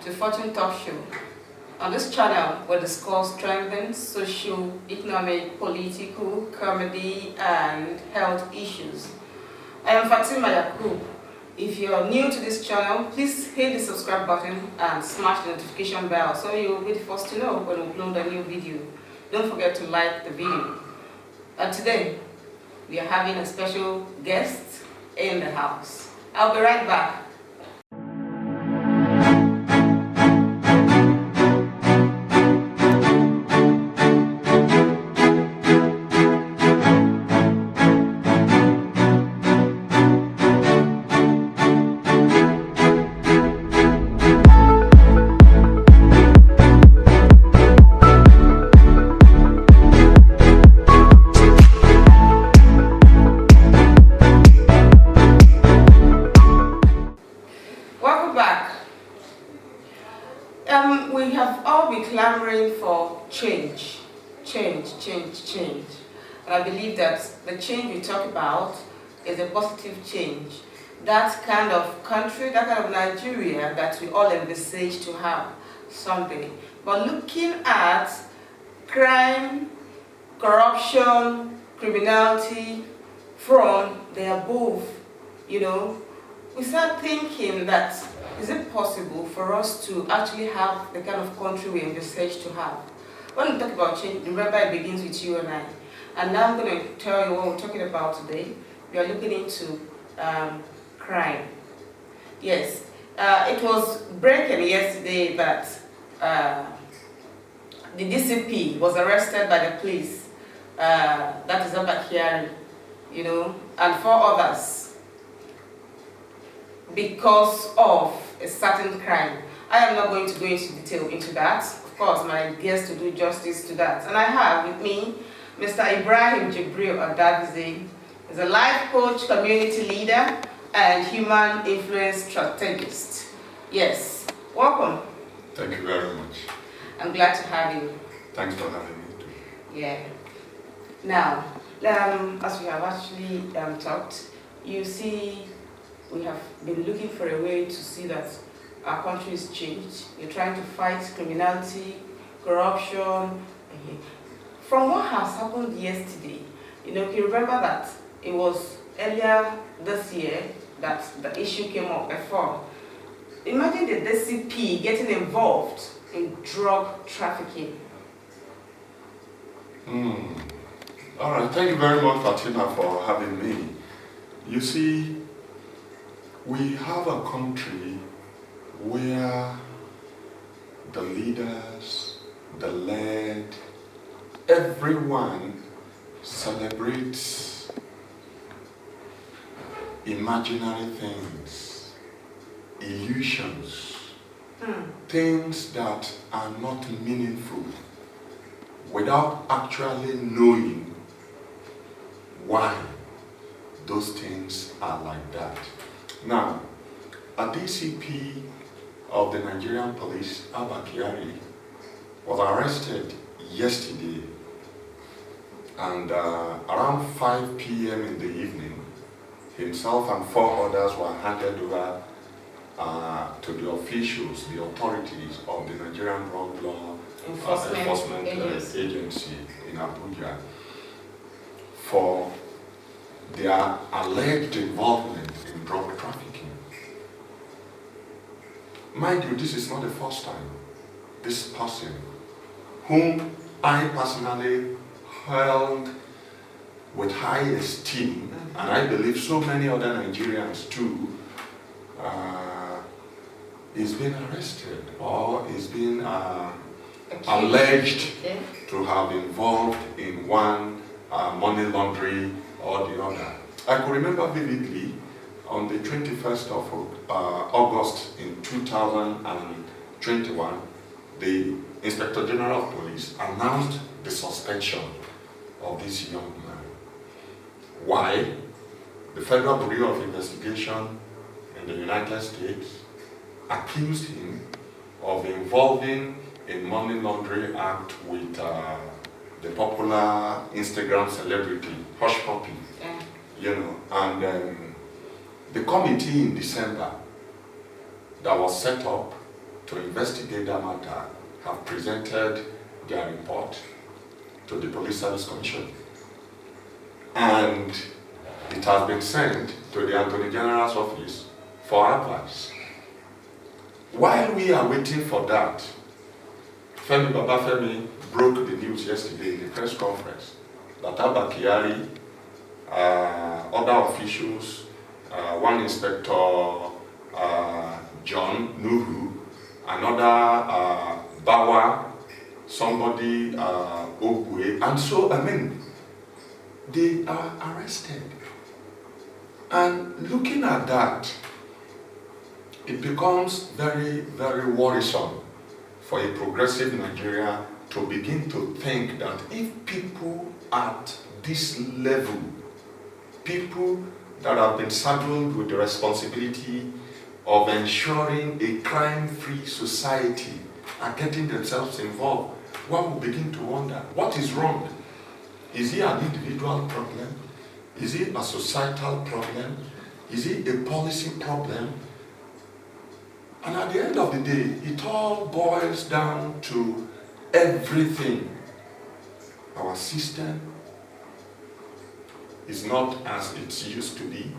to Fortune Talk Show. On this channel, we discuss trending, social, economic, political, comedy, and health issues. I am Fatima Yakub. If you are new to this channel, please hit the subscribe button and smash the notification bell so you will be the first to know when we upload a new video. Don't forget to like the video. And today, we are having a special guest in the house. I'll be right back. We have all been clamoring for change. And I believe that the change we talk about is a positive change. That kind of country, that kind of Nigeria that we all envisage to have someday. But looking at crime, corruption, criminality from the above, we start thinking that is it possible for us to actually have the kind of country we envisage to have? When we talk about change, remember it begins with you and I. And now I'm going to tell you what we're talking about today. We are looking into crime. Yes, it was breaking yesterday that the DCP was arrested by the police. That is Abakari, and 4 others, because of a certain crime. I am not going to go into detail into that. Of course, my guest to do justice to that. And I have with me Mr. Ibrahim Jibril Adavize. He's a life coach, community leader, and human influence strategist. Yes, welcome. Thank you very much. I'm glad to have you. Thanks for having me too. Yeah. Now, as we have actually talked, you see, we have been looking for a way to see that our country has changed. We're trying to fight criminality, corruption. From what has happened yesterday, you remember that it was earlier this year that the issue came up before. Imagine the DCP getting involved in drug trafficking. All right, thank you very much, Fatima, for having me. You see, we have a country where the leaders, the led, everyone celebrates imaginary things, illusions, things that are not meaningful, without actually knowing why those things are like that. Now, a DCP of the Nigerian police, Abakari, was arrested yesterday, and around 5 p.m. in the evening, himself and 4 others were handed over to the officials, the authorities of the Nigerian Drug Law Enforcement Agency in Abuja for their alleged involvement in drug trafficking. Mind you, this is not the first time this person, whom I personally held with high esteem, and I believe so many other Nigerians too, is being arrested or is being alleged to have involved in one money laundering or the other. I could remember vividly on the 21st of August in 2021, the Inspector General of Police announced the suspension of this young man. Why? The Federal Bureau of Investigation in the United States accused him of involving in money laundering act with the popular Instagram celebrity, Hush Puppy, and the committee in December that was set up to to investigate that matter have presented their report to the Police Service Commission. And it has been sent to the Attorney General's office for advice. While we are waiting for that, Femi Babafemi broke the news yesterday in the press conference that Abba Kyari, other officials, one inspector, John Nuhu, another Bawa, somebody Ogwe, and so, they are arrested. And looking at that, it becomes very, very worrisome for a progressive Nigeria to begin to think that if people at this level, people that have been saddled with the responsibility of ensuring a crime-free society are getting themselves involved, one will begin to wonder, what is wrong? Is it an individual problem? Is it a societal problem? Is it a policy problem? And at the end of the day, it all boils down to everything. Our system is not as it used to be.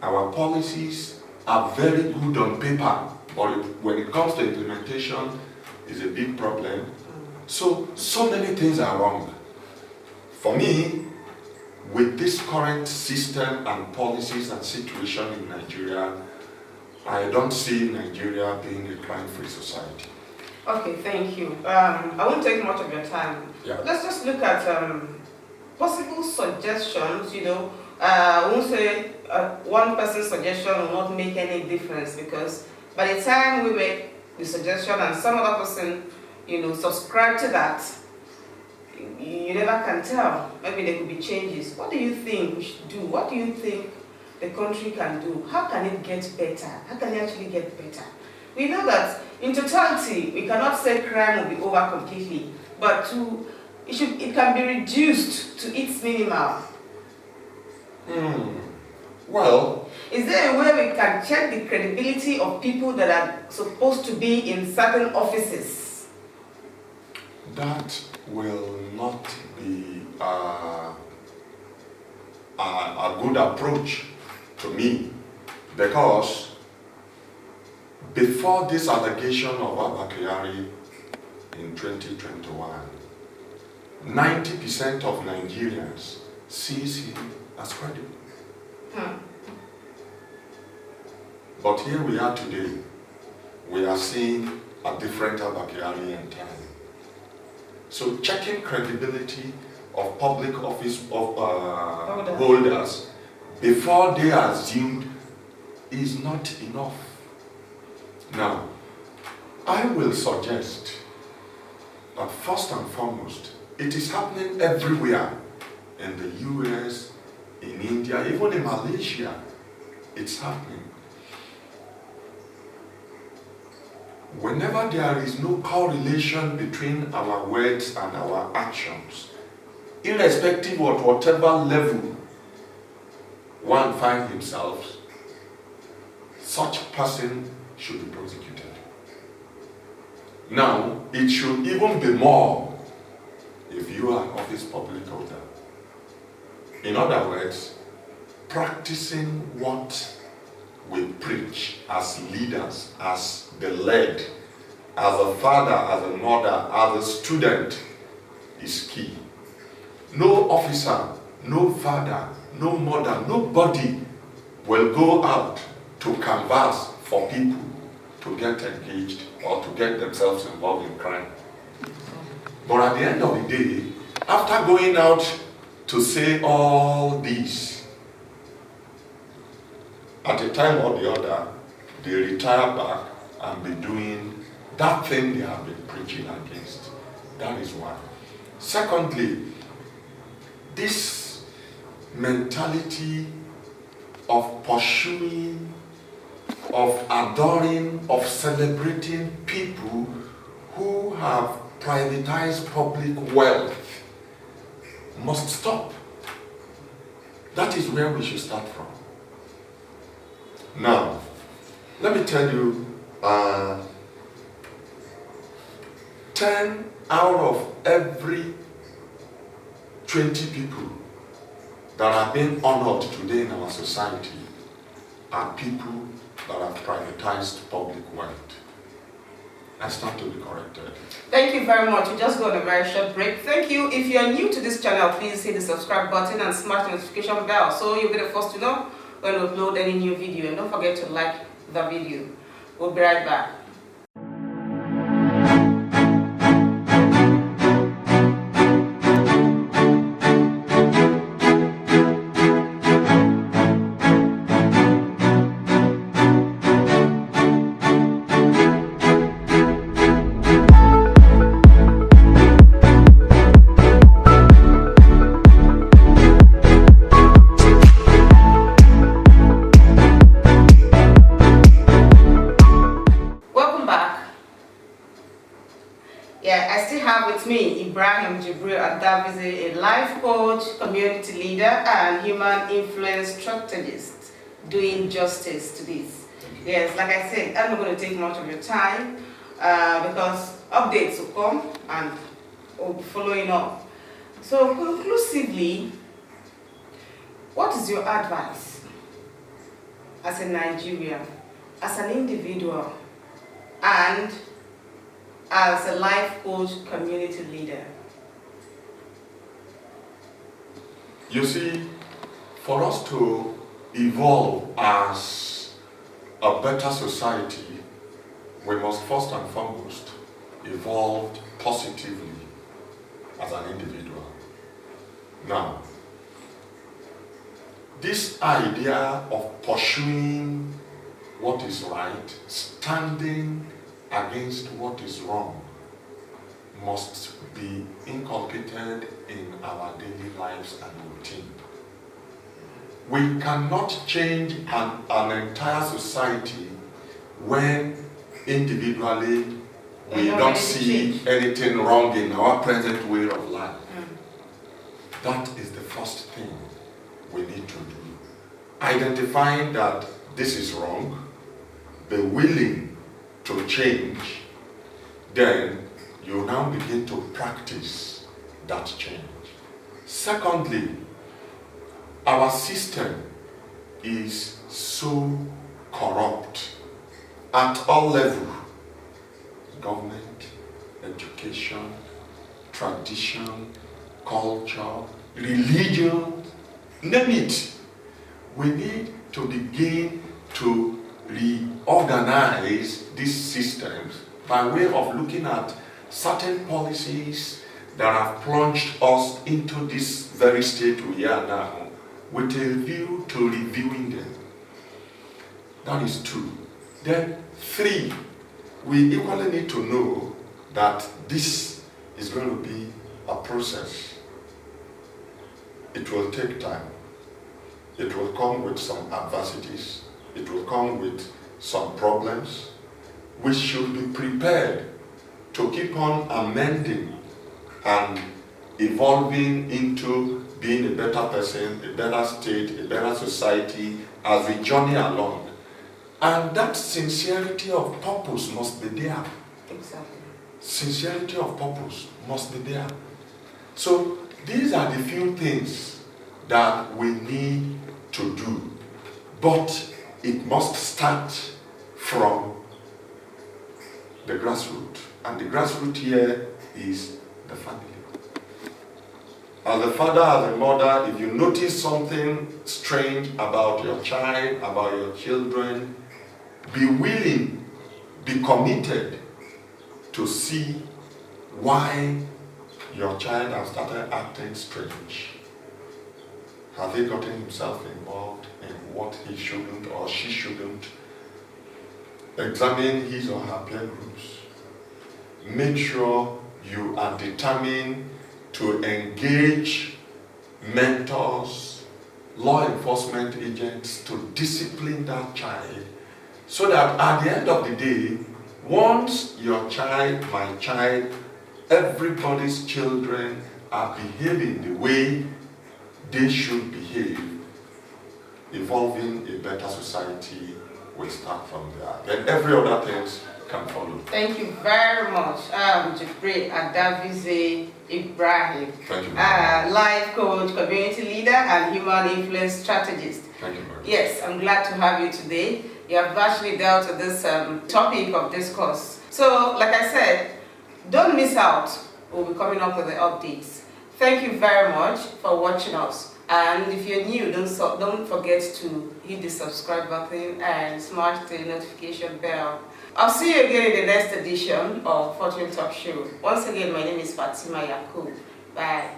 Our policies are very good on paper, but when it comes to implementation, it's a big problem. So many things are wrong. For me, with this current system and policies and situation in Nigeria, I don't see Nigeria being a crime-free society. Okay, thank you. I won't take much of your time. Yeah. Let's just look at possible suggestions. I won't say one person's suggestion will not make any difference, because by the time we make the suggestion and some other person, subscribe to that, you never can tell. Maybe there could be changes. What do you think we should do? What do you think the country can do? How can it get better? How can it actually get better? We know that in totality, we cannot say crime will be over completely, but it can be reduced to its minimum. Well, is there a way we can check the credibility of people that are supposed to be in certain offices? That will not be a good approach to me, because before this allegation of Abba Kyari in 2021, 90% of Nigerians sees him as credible. But here we are today, we are seeing a different Abba Kyari entirely. So checking credibility of public office holders before they are assumed is not enough. Now, I will suggest that first and foremost, it is happening everywhere, in the US, in India, even in Malaysia, it's happening. Whenever there is no correlation between our words and our actions, irrespective of whatever level one finds himself, such person should be prosecuted. Now, it should even be more if you are an office public holder. In other words, practicing what we preach as leaders, as the led, as a father, as a mother, as a student is key. No officer, no father, no mother, nobody will go out to canvass for people to get engaged or to get themselves involved in crime. But at the end of the day, after going out to say all this, at a time or the other, they retire back and be doing that thing they have been preaching against. That is one. Secondly, this mentality of pursuing, of adoring, of celebrating people who have privatized public wealth must stop. That is where we should start from. Now, let me tell you 10 out of every 20 people that are being honored today in our society are people that have privatized public wealth. I stand to be corrected. Thank you very much. We just go on a very short break. Thank you. If you are new to this channel, please hit the subscribe button and smash the notification bell so you'll be the first to know when we upload any new video. And don't forget to like the video. We'll be right back. I still have with me Ibrahim Jibril Adavizi, a life coach, community leader, and human influence strategist, doing justice to this. Yes, like I said, I'm not going to take much of your time because updates will come and we'll be following up. So conclusively, what is your advice as a Nigerian, as an individual, and as a life coach, community leader? You see, for us to evolve as a better society, we must first and foremost evolve positively as an individual. Now, this idea of pursuing what is right, standing against what is wrong, must be inculcated in our daily lives and routine. We cannot change an entire society when individually we don't see anything wrong in our present way of life. That is the first thing we need to do. Identifying that this is wrong, be willing to change, then you now begin to practice that change. Secondly, our system is so corrupt at all levels: government, education, tradition, culture, religion, name it. We need to begin to reorganize these systems by way of looking at certain policies that have plunged us into this very state we are now, with a view to reviewing them. That is 2. Then 3, we equally need to know that this is going to be a process. It will take time. It will come with some adversities. It will come with some problems. We should be prepared to keep on amending and evolving into being a better person, a better state, a better society as we journey along. And that sincerity of purpose must be there. Exactly. Sincerity of purpose must be there. So these are the few things that we need to do. But it must start from the grassroots. And the grassroots here is the family. As a father, as a mother, if you notice something strange about your child, about your children, be willing, be committed to see why your child has started acting strange. Has he gotten himself involved in what he shouldn't or she shouldn't? Examine his or her peer groups. Make sure you are determined to engage mentors, law enforcement agents to discipline that child, so that at the end of the day, once your child, my child, everybody's children are behaving the way they should behave, evolving a better society will start from there. Then every other thing can follow. Thank you very much. Jibril Adavize Ibrahim, Thank you very much. life coach, community leader, and human influence strategist. Thank you very much. Yes, I'm glad to have you today. You have actually dealt with this topic of discourse. So, like I said, don't miss out. We'll be coming up with the updates. Thank you very much for watching us. And if you're new, don't forget to hit the subscribe button and smash the notification bell. I'll see you again in the next edition of Fortune Talk Show. Once again, my name is Fatima Yakub. Bye.